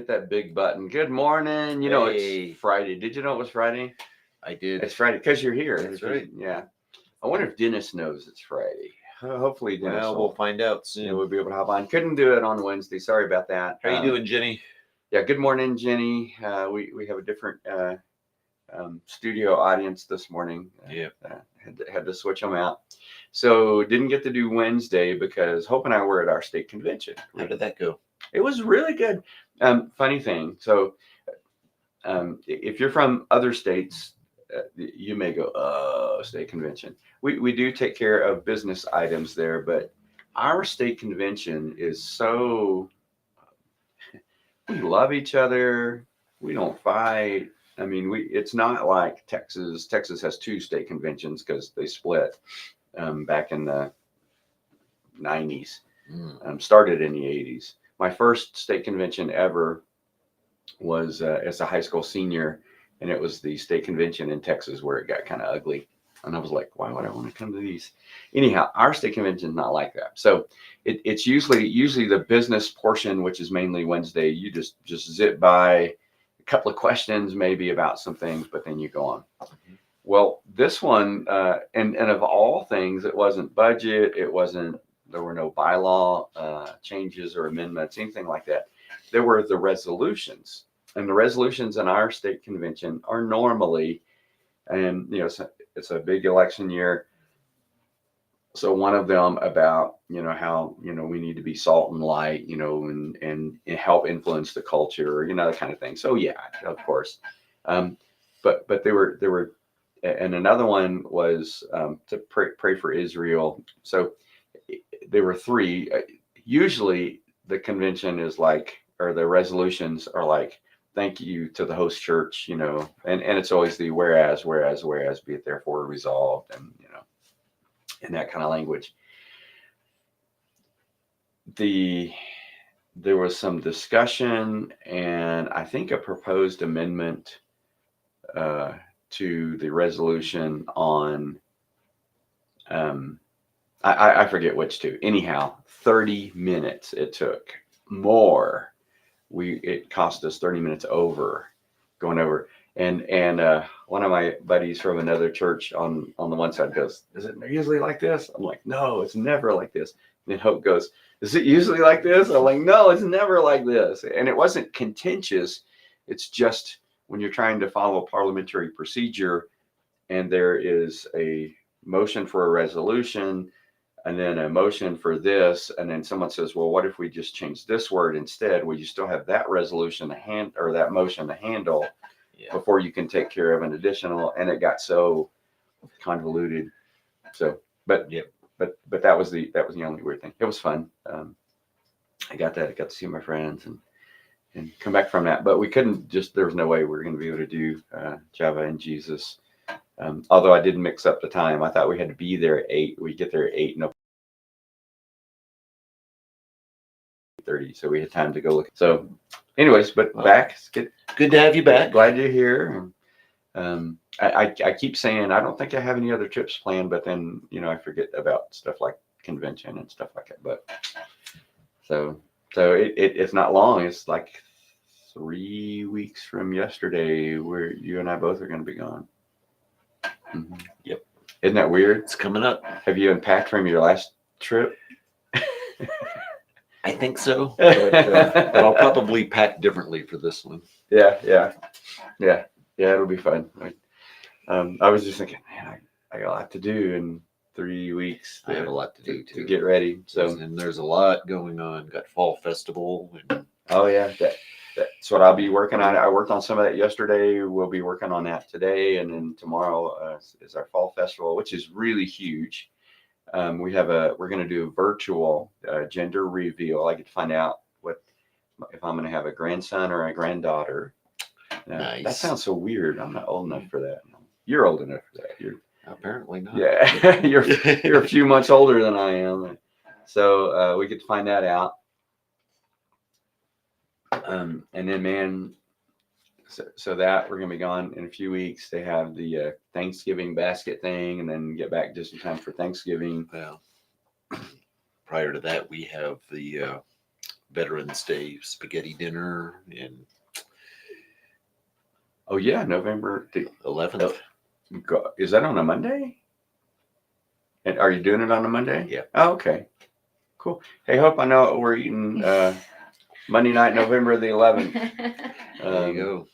that big button. Good morning. Hey. It's Friday. Did you know it was Friday? I did. It's Friday because you're here. That's right. Yeah. I wonder if Dennis knows it's Friday. Hopefully, Dennis We'll find out soon. we'll be able to hop on. Couldn't do it on Wednesday. Sorry about that. How you doing, Jenny? Yeah. Good morning, Jenny. We have a different studio audience this morning. Yeah. Had to switch them out. So didn't get to do Wednesday because Hope and I were at our state convention. How did that go? It was really good. Funny thing. So if you're from other states, you may go, oh, state convention. We do take care of business items there, but our state convention is so, we love each other. We don't fight. I mean, it's not like Texas. Texas has two state conventions because they split back in the 90s, started in the 80s. My first state convention ever was as a high school senior, and it was the state convention in Texas where it got kind of ugly. And I was like, why would I want to come to these? Anyhow, our state convention is not like that. So it's usually the business portion, which is mainly Wednesday. You just zip by a couple of questions, maybe about some things, but then you go on. Mm-hmm. Well, this one, and of all things, it wasn't budget. There were no bylaw changes or amendments, anything like that. There were the resolutions, and the resolutions in our state convention are normally, and it's a big election year. So one of them about, how, we need to be salt and light, and help influence the culture, that kind of thing. So yeah, of course. But they were, and another one was to pray for Israel. So there were three. Usually the convention is like, or the resolutions are like, thank you to the host church, and it's always the whereas, be it therefore resolved, and, in that kind of language. There was some discussion and I think a proposed amendment to the resolution on, I forget which two. Anyhow, 30 minutes it took. More. It cost us 30 minutes going over. And one of my buddies from another church on the one side goes, is it usually like this? I'm like, no, it's never like this. And then Hope goes, is it usually like this? I'm like, no, it's never like this. And it wasn't contentious. It's just when you're trying to follow parliamentary procedure and there is a motion for a resolution and then a motion for this, and then someone says, well, what if we just change this word instead? Well, you still have that resolution or that motion to handle before you can take care of an additional, and it got so convoluted. So, but that was the only weird thing. It was fun. I got to see my friends and come back from that, but we couldn't there was no way we were going to be able to do Java and Jesus. Although I did mix up the time. I thought we had to be there at 8. We get there at 8, no 8:30, so we had time to go look. So, anyways, but back. It's good to have you back. Glad you're here. I keep saying I don't think I have any other trips planned, but then I forget about stuff like convention and stuff like that. But so it's not long. It's like 3 weeks from yesterday where you and I both are going to be gone. Mm-hmm. Yep. Isn't that weird? It's coming up. Have you unpacked from your last trip? I think so. But I'll probably pack differently for this one. Yeah. It'll be fun. I was just thinking, man, I got a lot to do in 3 weeks. I have a lot to do too. To get ready. So and there's a lot going on. Got fall festival. Oh yeah. That's what I'll be working on. I worked on some of that yesterday. We'll be working on that today. And then tomorrow is our fall festival, which is really huge. We're going to do a virtual gender reveal. I get to find out if I'm going to have a grandson or a granddaughter. Nice. That sounds so weird. I'm not old enough for that. You're old enough for that. You're apparently not. Yeah. you're a few months older than I am. So we get to find that out. And then, man, so that we're going to be gone in a few weeks. They have the Thanksgiving basket thing and then get back just in time for Thanksgiving. Well, prior to that, we have the Veterans Day spaghetti dinner and Oh yeah, November. 11th. Is that on a Monday? And are you doing it on a Monday? Yeah. Oh, okay. Cool. Hey, Hope, I know what we're eating Monday night, November the 11th. There you go.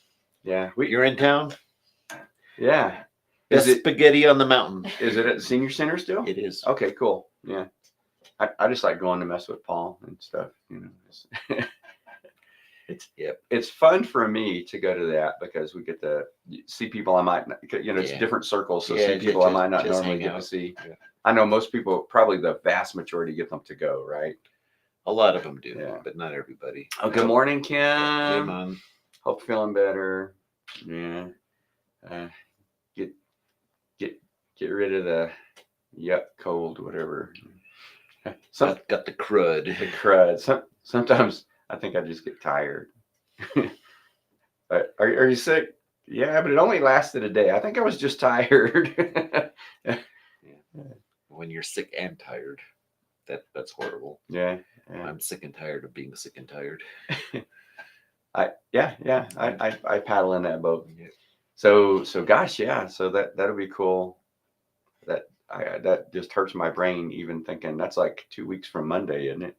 Yeah. You're in town? Yeah. Best spaghetti on the mountain. Is it at the senior center still? It is. Okay, cool. Yeah. I just like going to mess with Paul and stuff, you know. It's fun for me to go to that because we get to see people I might not, you know, it's different circles. So see people I might not normally get to see. Yeah. I know most people, probably the vast majority, get them to go, right? A lot of them do, Yeah. but not everybody. Oh, good morning, Kim. Hey, Mom. Hope you're feeling better. Yeah. Get rid of the yuck, cold, whatever. Got the crud. The crud. Sometimes I think I just get tired. But are you sick? Yeah, but it only lasted a day. I think I was just tired. When you're sick and tired, that's horrible. Yeah. I'm sick and tired of being sick and tired. I paddle in that boat. Yeah. So gosh, yeah. So that'll be cool. That just hurts my brain even thinking that's like 2 weeks from Monday, isn't it?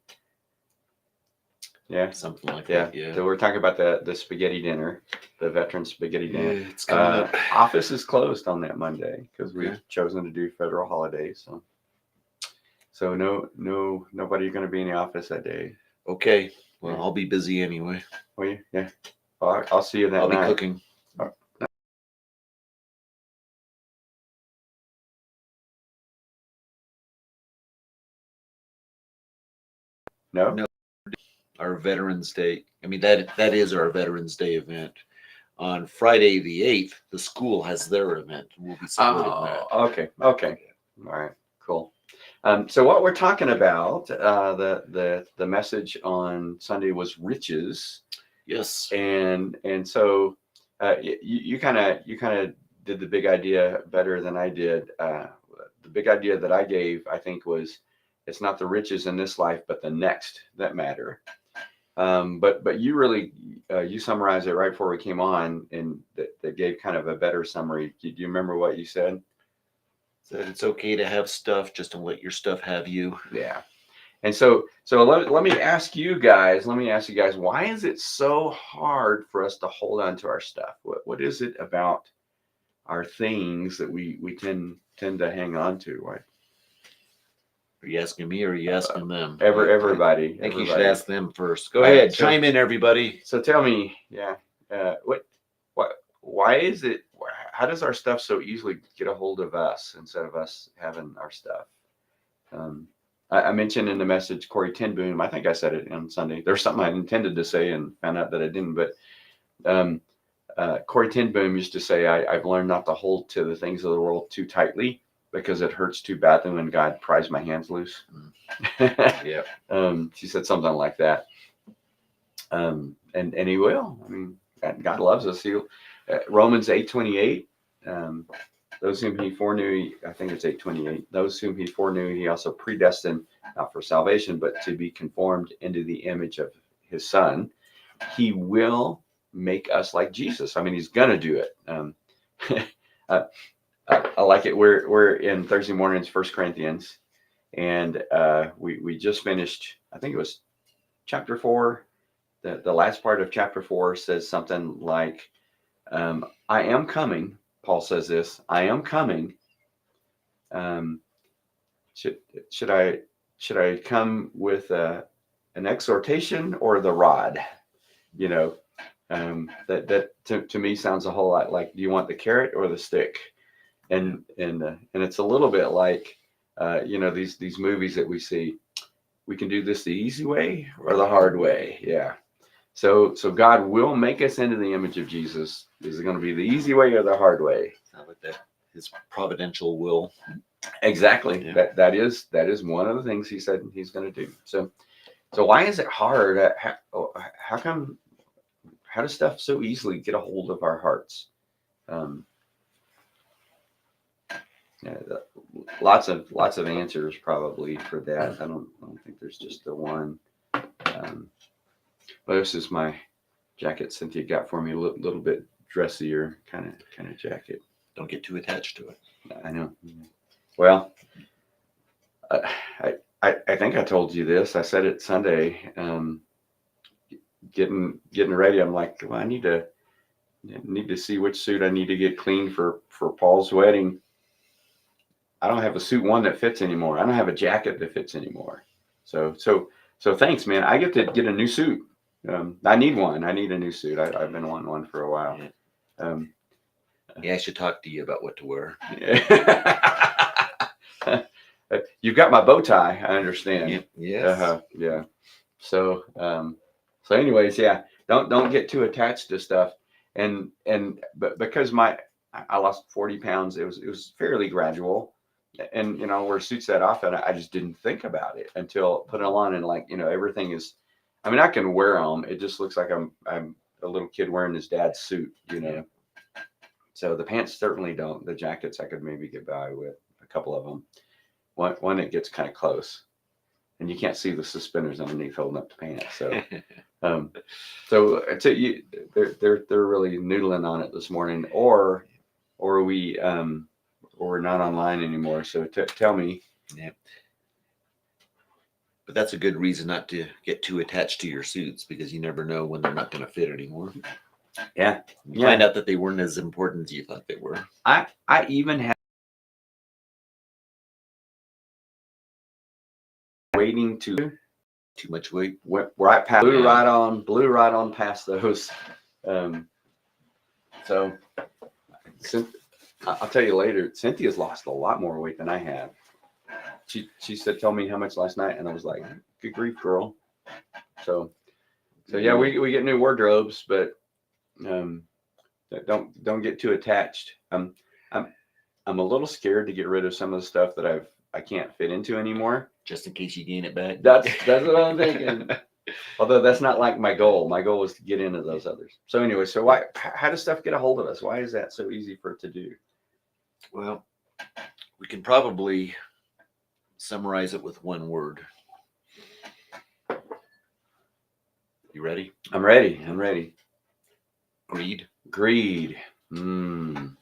Yeah, Something like yeah. that. Yeah. So we're talking about the spaghetti dinner, the veteran spaghetti dinner. Yeah, it's coming up. Office is closed on that Monday because we've Okay. chosen to do federal holidays. So nobody going to be in the office that day. Okay. Well, Yeah. I'll be busy anyway. Will you? Yeah. Well, I'll see you that I'll be night. cooking. No. Our Veterans Day. I mean, that is our Veterans Day event. On Friday the 8th, the school has their event. We'll be supporting that. Okay. All right. Cool. So what we're talking about, the message on Sunday was riches, Yes. and so you kind of did the big idea better than I did. The big idea that I gave, I think, was it's not the riches in this life, but the next that matter. But you really you summarized it right before we came on, and that gave kind of a better summary. Do you remember what you said? Said it's okay to have stuff, just don't let your stuff have you. Yeah. And so let me ask you guys, why is it so hard for us to hold on to our stuff? What is it about our things that we tend to hang on to? Why? Are you asking me or are you asking them? Everybody. I think you should ask them first. Go All right, ahead, so- chime in, everybody. So tell me, why is it? How does our stuff so easily get a hold of us instead of us having our stuff? I mentioned in the message Corey Ten Boom. I think I said it on Sunday. There's something I intended to say and found out that I didn't. But Corey Ten Boom used to say, "I've learned not to hold to the things of the world too tightly because it hurts too badly when God pries my hands loose." Yeah. She said something like that. And He will. I mean, God loves us. Romans 8:28. Those whom He foreknew, I think it's 8:28. Those whom He foreknew, He also predestined, not for salvation, but to be conformed into the image of His Son. He will make us like Jesus. I mean, He's gonna do it. I like it. We're in Thursday mornings, 1 Corinthians, and we just finished. I think it was chapter 4. The last part of chapter 4 says something like, "I am coming." Paul says this, "I am coming. Should I come with an exhortation or the rod?" You know, that to me sounds a whole lot like, do you want the carrot or the stick? And it's a little bit like, these movies that we see. We can do this the easy way or the hard way. Yeah. So God will make us into the image of Jesus. Is it going to be the easy way or the hard way? Not like that. His providential will. Exactly. Yeah. That is one of the things He said He's going to do. So why is it hard? How come? How does stuff so easily get a hold of our hearts? Lots of answers probably for that. I don't think there's just the one. Well, this is my jacket Cynthia got for me, a little bit dressier kind of jacket. Don't get too attached to it. I know. Well, I think I told you this. I said it Sunday. Getting ready. I'm like, well, I need to see which suit I need to get clean for Paul's wedding. I don't have a suit one that fits anymore. I don't have a jacket that fits anymore. So thanks, man. I get to get a new suit. I need one. I need a new suit. I've been wanting one for a while. Yeah, I should talk to you about what to wear. You've got my bow tie. I understand. Yes. Yeah. So anyways, yeah. Don't get too attached to stuff. But because I lost 40 pounds, it was fairly gradual. And I wear suits that often. I just didn't think about it until put it on, and like everything is. I mean, I can wear them. It just looks like I'm a little kid wearing his dad's suit. Yeah. So the pants certainly don't. The jackets I could maybe get by with a couple of them. One it gets kind of close, and you can't see the suspenders underneath holding up the pants. So so they're really noodling on it this morning, or we're not online anymore. So tell me. Yeah. But that's a good reason not to get too attached to your suits, because you never know when they're not going to fit anymore. Yeah. You find out that they weren't as important as you thought they were. I even have waiting to Too much weight. went right past, blew right on past those. So I'll tell you later, Cynthia's lost a lot more weight than I have. She said, tell me how much last night. And I was like, good grief, girl. So yeah, we get new wardrobes, but don't get too attached. I'm a little scared to get rid of some of the stuff that I can't fit into anymore. Just in case you gain it back. That's what I'm thinking. Although that's not like my goal. My goal is to get into those others. So anyway, how does stuff get a hold of us? Why is that so easy for it to do? Well, we can probably summarize it with one word. You ready? I'm ready. Greed. Greed. Yep.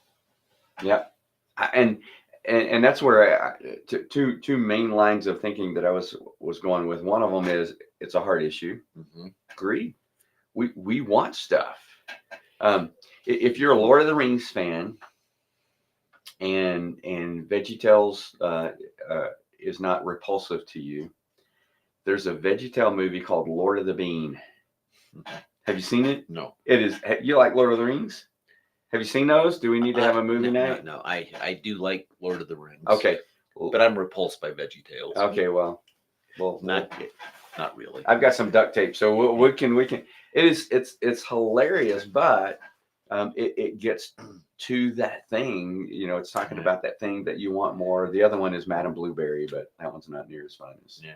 And that's where two main lines of thinking that I was going with. One of them is it's a heart issue. Mm-hmm. Greed. We want stuff. If you're a Lord of the Rings fan and VeggieTales is not repulsive to you, there's a VeggieTale movie called Lord of the Bean. Have you seen it? No. It is. You like Lord of the Rings? Have you seen those? Do we need to have a movie night? No. I do like Lord of the Rings. Okay. But I'm repulsed by VeggieTales. Okay. Well, not really. I've got some duct tape, so we can. It's hilarious, but it gets to that thing. It's talking about that thing that you want more. The other one is Madame Blueberry, but that one's not near as fun as. Yeah.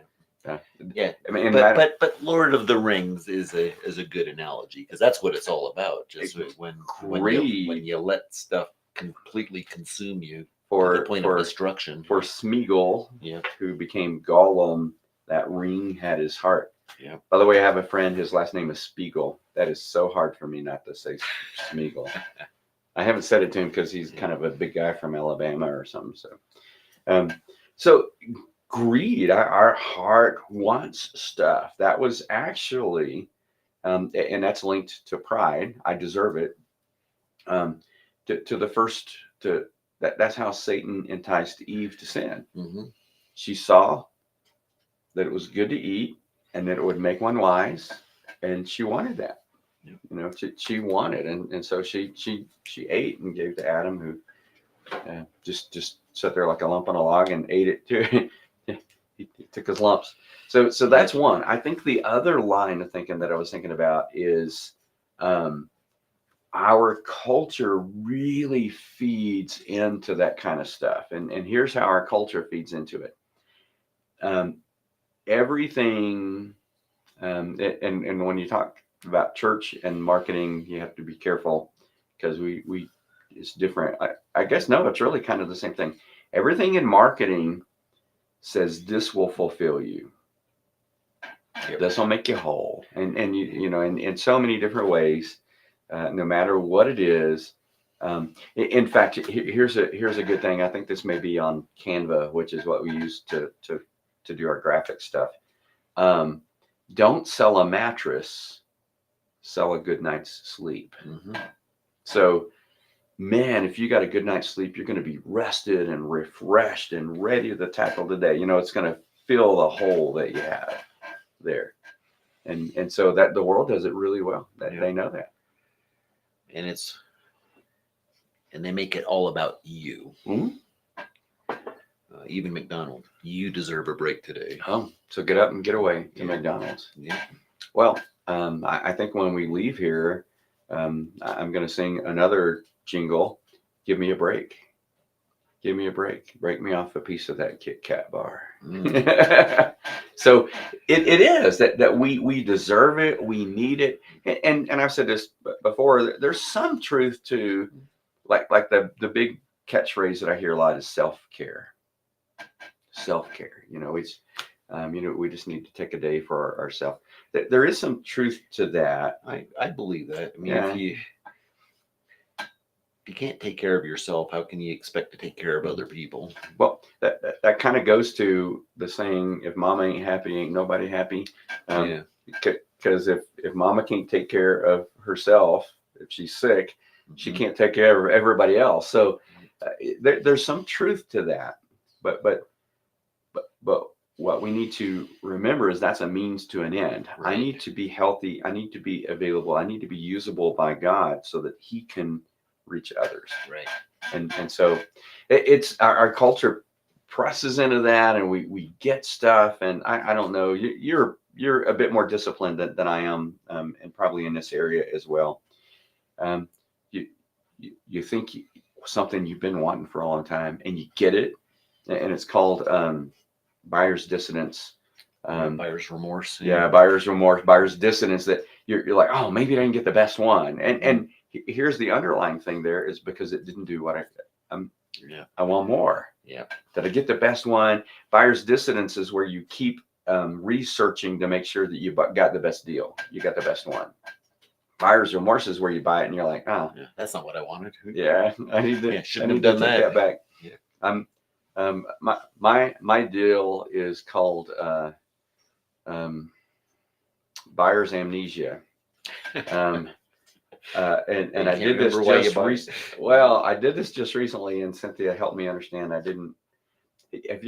I mean, but Lord of the Rings is a good analogy, because that's what it's all about. Just when you let stuff completely consume you to the point of destruction. For Smeagol, yeah, who became Gollum, that ring had his heart. Yeah. By the way, I have a friend. His last name is Spiegel. That is so hard for me not to say Smeagol. I haven't said it to him because he's kind of a big guy from Alabama or something. So greed, our heart wants stuff. That was actually, and that's linked to pride. I deserve it. That's how Satan enticed Eve to sin. Mm-hmm. She saw that it was good to eat and that it would make one wise, and she wanted that. Yeah. She wanted, and so she ate and gave to Adam, who just sat there like a lump on a log and ate it too. He took his lumps. So that's one. I think the other line of thinking that I was thinking about is our culture really feeds into that kind of stuff. And here's how our culture feeds into it. Everything, and when you talk about church and marketing, you have to be careful, because we it's different. I guess, no, it's really kind of the same thing. Everything in marketing says this will fulfill you. Yep. This will make you whole. And you know, in so many different ways, no matter what it is. In fact, here's a good thing. I think this may be on Canva, which is what we use to do our graphic stuff. Don't sell a mattress, sell a good night's sleep. Mm-hmm. So, man, if you got a good night's sleep, you're going to be rested and refreshed and ready to tackle the day. You know, it's going to fill the hole that you have there. And so that the world does it really well. They know that. And they make it all about you. Mm-hmm. Even McDonald's, you deserve a break today. Oh, so get up and get away to McDonald's. Yeah. Well, I think when we leave here, I'm going to sing another jingle. Give me a break. Give me a break. Break me off a piece of that Kit Kat bar. Mm. So it is that we deserve it. We need it. And I've said this before. There's some truth to like the big catchphrase that I hear a lot is self-care. Self-care. You know, it's we just need to take a day for ourselves. There is some truth to that. I believe that. I mean, if you can't take care of yourself, how can you expect to take care of other people? Well, that kind of goes to the saying, if mama ain't happy, ain't nobody happy. Because if mama can't take care of herself, if she's sick, she can't take care of everybody else. So there's some truth to that. But what we need to remember is that's a means to an end. Right. I need to be healthy. I need to be available. I need to be usable by God so that He can reach others. Right. And so it's our culture presses into that, and we get stuff. And I don't know, you're a bit more disciplined than I am, and probably in this area as well. You think something you've been wanting for a long time, and you get it, and it's called buyer's dissonance. Buyer's remorse. Yeah, buyer's remorse, buyer's dissonance. That you're like, oh, maybe I didn't get the best one, and here's the underlying thing there is because it didn't do what I want more. Yeah. Did I get the best one? Buyer's dissonance is where you keep researching to make sure that you got the best deal. You got the best one. Buyer's remorse is where you buy it and you're like, oh, that's not what I wanted. Yeah, I need to. Shouldn't have done that. Back. Yeah. My deal is called buyer's amnesia. And I did this I did this just recently, and Cynthia helped me understand. Have you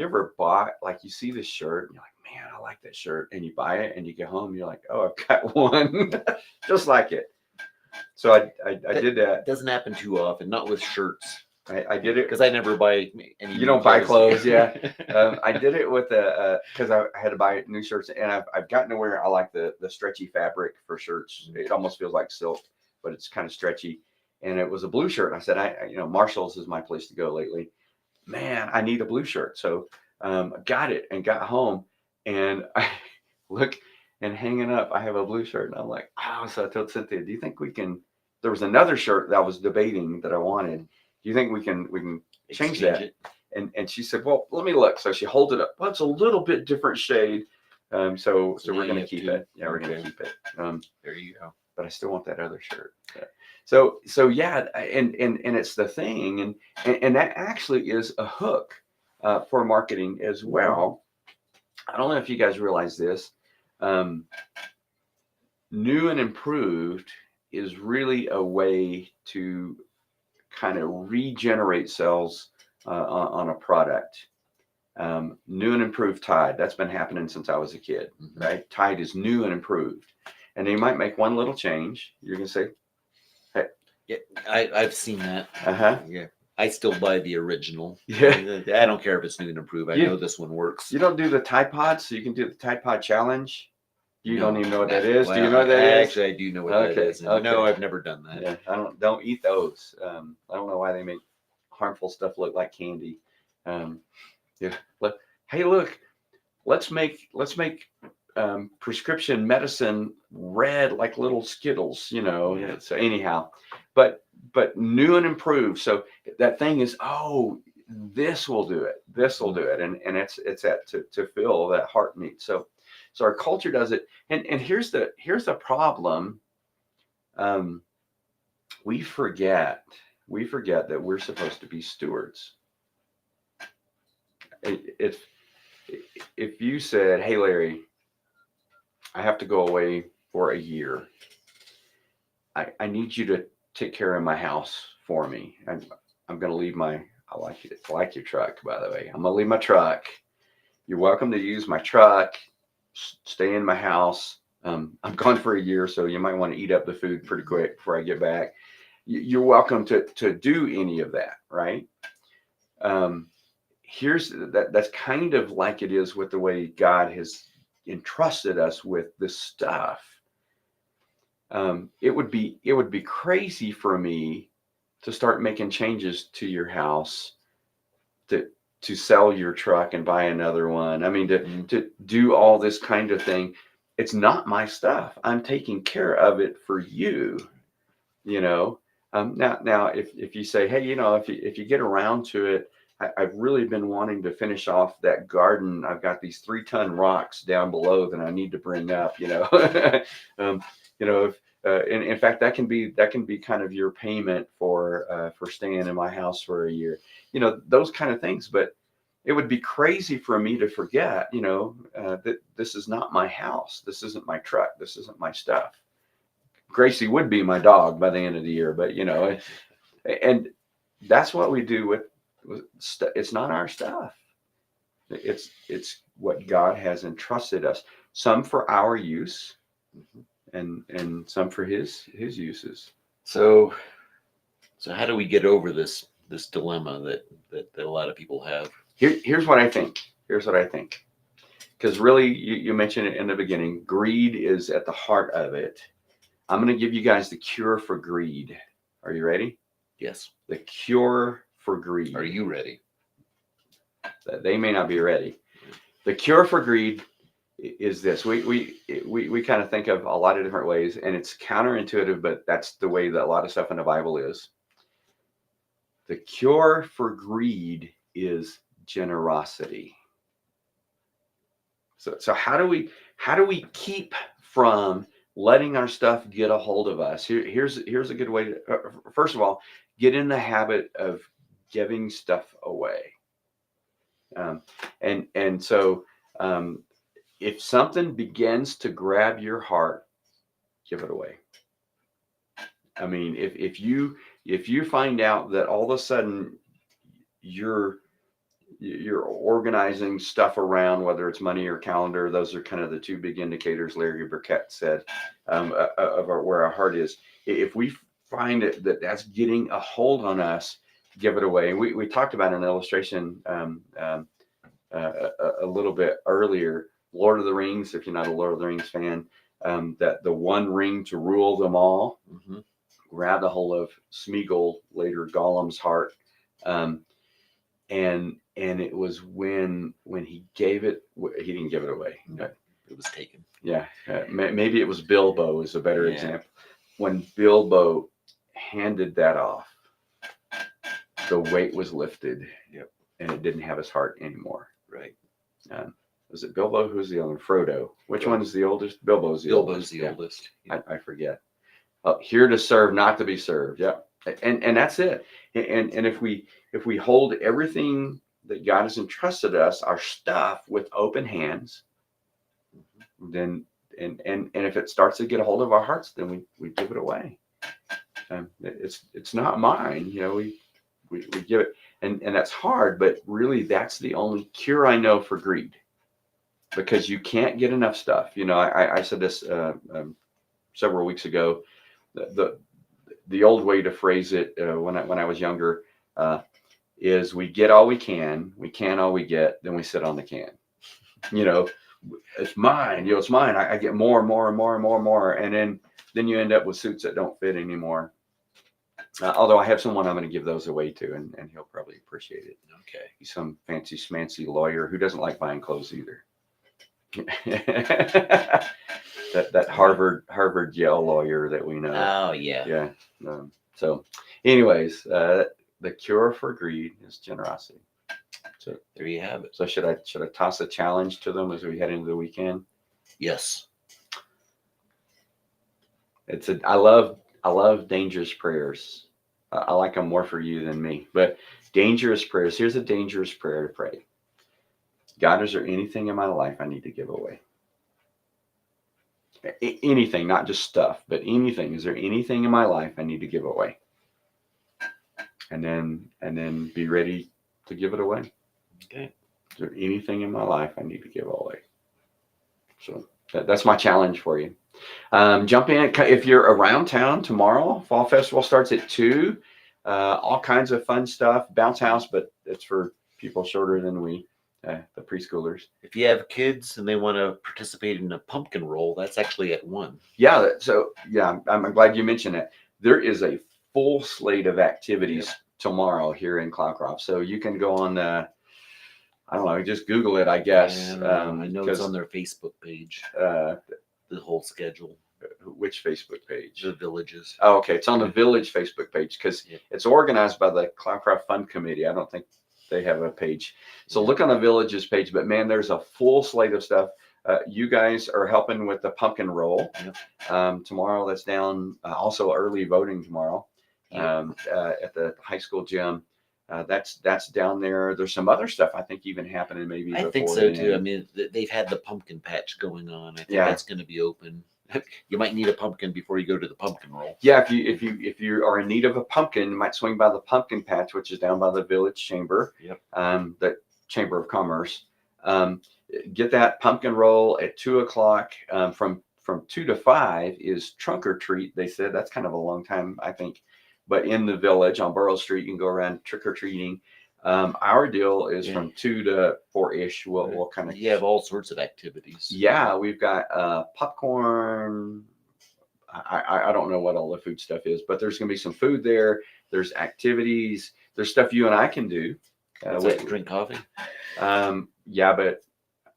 ever bought, like, you see this shirt and you're like, man, I like that shirt, and you buy it and you get home, you're like, oh, I've got one just like it. So I did that. It doesn't happen too often, not with shirts. I did it because I never buy any. You don't buy clothes, yeah. I did it with because I had to buy new shirts, and I've gotten to where I like the stretchy fabric for shirts. It almost feels like silk, but it's kind of stretchy. And it was a blue shirt. And I said, Marshall's is my place to go lately. Man, I need a blue shirt. So got it and got home, and I look and hanging up, I have a blue shirt, and I'm like, oh. So I told Cynthia, do you think we can? There was another shirt that I was debating that I wanted. Do you think we can change that? And she said, well, let me look. So she holds it up. Well, it's a little bit different shade. So we're going to keep it. Yeah, we're going to keep it. There you go. But I still want that other shirt. So yeah, and it's the thing, and that actually is a hook for marketing as well. I don't know if you guys realize this. New and improved is really a way to kind of regenerate sales on a product. New and improved Tide. That's been happening since I was a kid, right? Tide is new and improved. And they might make one little change. You're going to say, hey. Yeah, I've seen that. Uh-huh. Yeah. I still buy the original. Yeah. I don't care if it's new and improved. I know this one works. You don't do the Tide Pods, so you can do the Tide Pod Challenge. You don't even know what that is. Well, do you know what that is? Actually, I do know what that is. Okay. No, I've never done that. Yeah, don't eat those. I don't know why they make harmful stuff look like candy. Yeah. Hey, look, let's make prescription medicine red like little Skittles. Yeah. So anyhow, but new and improved. So that thing is, this will do it. This will do it, and it's that to fill that heart need. So So our culture does it. And here's the problem. We forget that we're supposed to be stewards. If you said, "Hey, Larry, I have to go away for a year. I need you to take care of my house for me. I'm going to leave my, I like your truck, by the way. I'm going to leave my truck. You're welcome to use my truck, stay in my house. I'm gone for a year, so you might want to eat up the food pretty quick before I get back. You're welcome to do any of that, right? That's kind of like it is with the way God has entrusted us with this stuff. It would be crazy for me to start making changes to your house, to sell your truck and buy another one. I mean, to do all this kind of thing. It's not my stuff. I'm taking care of it for you. Now, if you say, hey, if you get around to it, I've really been wanting to finish off that garden. I've got these 3-ton rocks down below that I need to bring up. In fact, that can be kind of your payment for staying in my house for a year. Those kind of things. But it would be crazy for me to forget, that this is not my house. This isn't my truck. This isn't my stuff. Gracie would be my dog by the end of the year, but and that's what we do with it's not our stuff. It's what God has entrusted us. Some for our use, and some for His uses. So how do we get over this dilemma that a lot of people have? Here's what I think. Because really, you mentioned it in the beginning. Greed is at the heart of it. I'm going to give you guys the cure for greed. Are you ready? Yes. The cure for greed. Are you ready? They may not be ready. The cure for greed is this. We kind of think of a lot of different ways, and it's counterintuitive, but that's the way that a lot of stuff in the Bible is. The cure for greed is generosity. So how do we keep from letting our stuff get a hold of us? Here's a good way to, first of all, get in the habit of giving stuff away. So if something begins to grab your heart, give it away. I mean, if you find out that all of a sudden you're organizing stuff around, whether it's money or calendar, those are kind of the two big indicators Larry Burkett said of where our heart is. If we find that's getting a hold on us, give it away. And we talked about an illustration a little bit earlier. Lord of the Rings, if you're not a Lord of the Rings fan, that the one ring to rule them all, grabbed a hold of Smeagol, later Gollum's heart. And it was when he gave it, he didn't give it away. It was taken. Yeah. Maybe it was Bilbo is a better example. When Bilbo handed that off, the weight was lifted. Yep. And it didn't have his heart anymore. Right. Was it Bilbo? Who's the other one? Frodo. Which one's the oldest? Bilbo's the oldest. Yeah. I forget. Here to serve, not to be served. Yep. And that's it. And if we hold everything that God has entrusted us, our stuff, with open hands, then and if it starts to get a hold of our hearts, then we give it away. It's not mine. We give it, and that's hard, but really that's the only cure I know for greed, because you can't get enough stuff. I said this several weeks ago. The old way to phrase it when I was younger is we get all we can all we get, then we sit on the can. It's mine. It's mine. I get more and more and more and more and more, and then you end up with suits that don't fit anymore. Although I have someone I'm going to give those away to, and he'll probably appreciate it. Okay. He's some fancy schmancy lawyer who doesn't like buying clothes either. that Harvard Yale lawyer that we know. Oh yeah. Yeah. So anyways, the cure for greed is generosity. So there you have it. So should I toss a challenge to them as we head into the weekend? Yes. I love dangerous prayers. I like them more for you than me. But dangerous prayers. Here's a dangerous prayer to pray. God, is there anything in my life I need to give away? Anything, not just stuff, but anything. Is there anything in my life I need to give away? And then be ready to give it away. Okay. Is there anything in my life I need to give away? So that's my challenge for you. Jump in if you're around town tomorrow. Fall Festival starts at 2. All kinds of fun stuff. Bounce house, but it's for people shorter than we, the preschoolers. If you have kids and they want to participate in a pumpkin roll, that's actually at 1. Yeah. So yeah, I'm glad you mentioned it. There is a full slate of activities tomorrow here in Cloudcroft. So you can go on. I don't know. Just Google it, I guess. I know it's on their Facebook page. The whole schedule. Which Facebook page? The Villages. Oh, okay. It's on the Village Facebook page because it's organized by the Cloudcroft Fund Committee. I don't think they have a page. So look on the Villages page. But man, there's a full slate of stuff. You guys are helping with the pumpkin roll. Tomorrow, that's down. Also, early voting tomorrow at the high school gym. That's down there. There's some other stuff I think even happening maybe. I think so too. I mean, they've had the pumpkin patch going on. I think that's going to be open. You might need a pumpkin before you go to the pumpkin roll. Yeah, if you are in need of a pumpkin, you might swing by the pumpkin patch, which is down by the Village Chamber. The Chamber of Commerce. Get that pumpkin roll at 2:00. From 2 to 5 is trunk or treat. They said that's kind of a long time, I think. But in the Village on Burrow Street, you can go around trick or treating. Our deal is from 2 to 4-ish. We'll kind of. You have all sorts of activities. Yeah, we've got popcorn. I don't know what all the food stuff is, but there's going to be some food there. There's activities. There's stuff you and I can do. Drink coffee. Yeah, but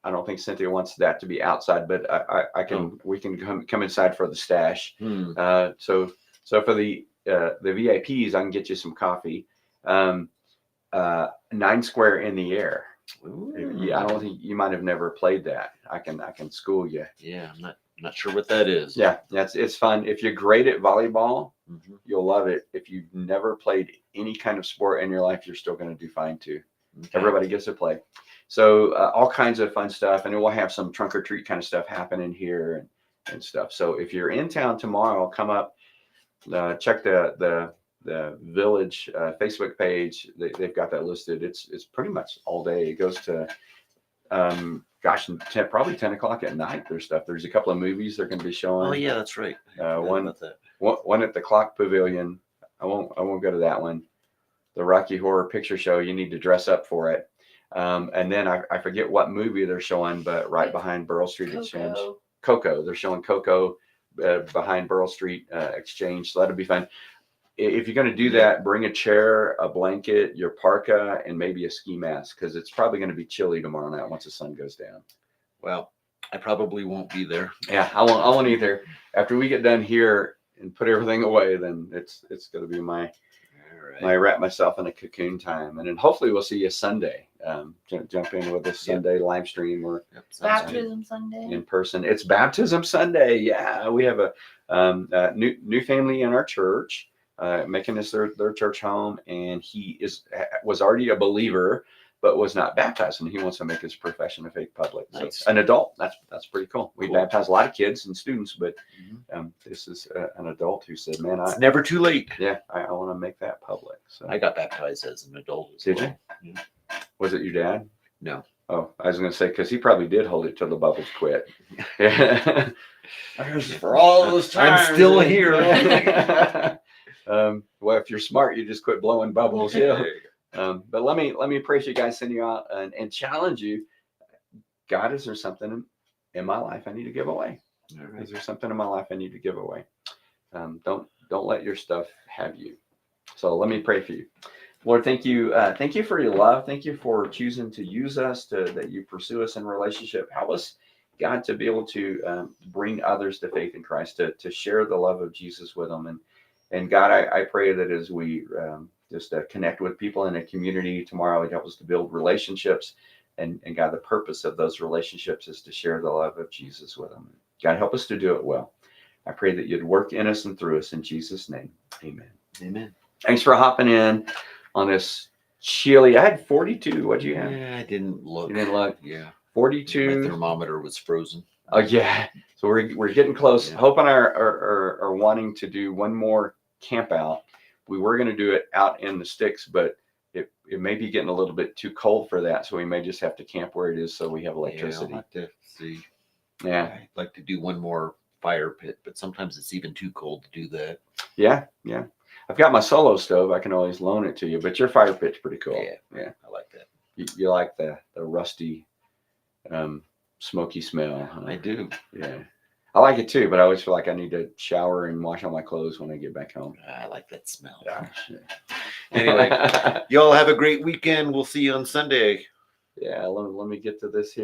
I don't think Cynthia wants that to be outside. But I can. We can come inside for the stash. So for the VIPs, I can get you some coffie. 9 Square in the Air. Ooh. Yeah, I don't think you might have never played that. I can school you. Yeah, I'm not sure what that is. Yeah, it's fun. If you're great at volleyball, you'll love it. If you've never played any kind of sport in your life, you're still going to do fine too. Okay. Everybody gets to play. So all kinds of fun stuff, and then we'll have some trunk or treat kind of stuff happening here and stuff. So if you're in town tomorrow, come up, check the Village Facebook page. They've got that listed. It's pretty much all day. It goes to probably 10 o'clock at night. There's stuff. There's a couple of movies they're going to be showing. Oh yeah, that's right. One at the Clock Pavilion. I won't go to that one. The Rocky Horror Picture Show. You need to dress up for it. And then I forget what movie they're showing, but right behind Burrell Street Exchange. Coco. They're showing Coco behind Burrell Street Exchange. So that'll be fun. If you're going to do that, bring a chair, a blanket, your parka, and maybe a ski mask because it's probably going to be chilly tomorrow night once the sun goes down. Well, I probably won't be there. Yeah, I won't either. After we get done here and put everything away, then it's going to be my wrap myself in a cocoon time, and then hopefully we'll see you Sunday. Jump in with us Sunday live stream or Baptism Sunday in person. It's Baptism Sunday. Yeah, we have a new family in our church. Making this their church home, and he was already a believer, but was not baptized, and he wants to make his profession of faith public. Nice. So an adult, that's pretty cool. We baptize a lot of kids and students, but this is an adult who said, "Man, it's never too late." Yeah, I want to make that public. So I got baptized as an adult. Did you? Yeah. Was it your dad? No. Oh, I was going to say because he probably did hold it till the bubbles quit. Yeah. For all those times, I'm still here. Well, if you're smart, you just quit blowing bubbles. Yeah. But let me pray for you guys, send you out and challenge you. God, is there something in my life I need to give away? Right. Is there something in my life I need to give away? Don't let your stuff have you. So let me pray for you. Lord, thank you. Thank you for your love. Thank you for choosing to use us, that you pursue us in relationship. Help us, God, to be able to bring others to faith in Christ, to share the love of Jesus with them. And God, I pray that as we just connect with people in a community tomorrow, it helps us to build relationships, And God, the purpose of those relationships is to share the love of Jesus with them. God, help us to do it well. I pray that you'd work in us and through us in Jesus' name. Amen. Amen. Thanks for hopping in on this chilly. I had 42. What'd you have? Yeah, I didn't look. You didn't look? Yeah. 42. My thermometer was frozen. Oh yeah. So we're getting close. Yeah. Hope and I are wanting to do one more camp out. We were going to do it out in the sticks, but it may be getting a little bit too cold for that. So we may just have to camp where it is so we have electricity. Yeah, I'll have to see. Yeah. I'd like to do one more fire pit, but sometimes it's even too cold to do that. Yeah. Yeah. I've got my solo stove. I can always loan it to you, but your fire pit's pretty cool. Yeah. I like that. You like the rusty, smoky smell. Huh? I do. Yeah. I like it too, but I always feel like I need to shower and wash all my clothes when I get back home. I like that smell. Gosh. Anyway, y'all have a great weekend. We'll see you on Sunday. Yeah, let me get to this here.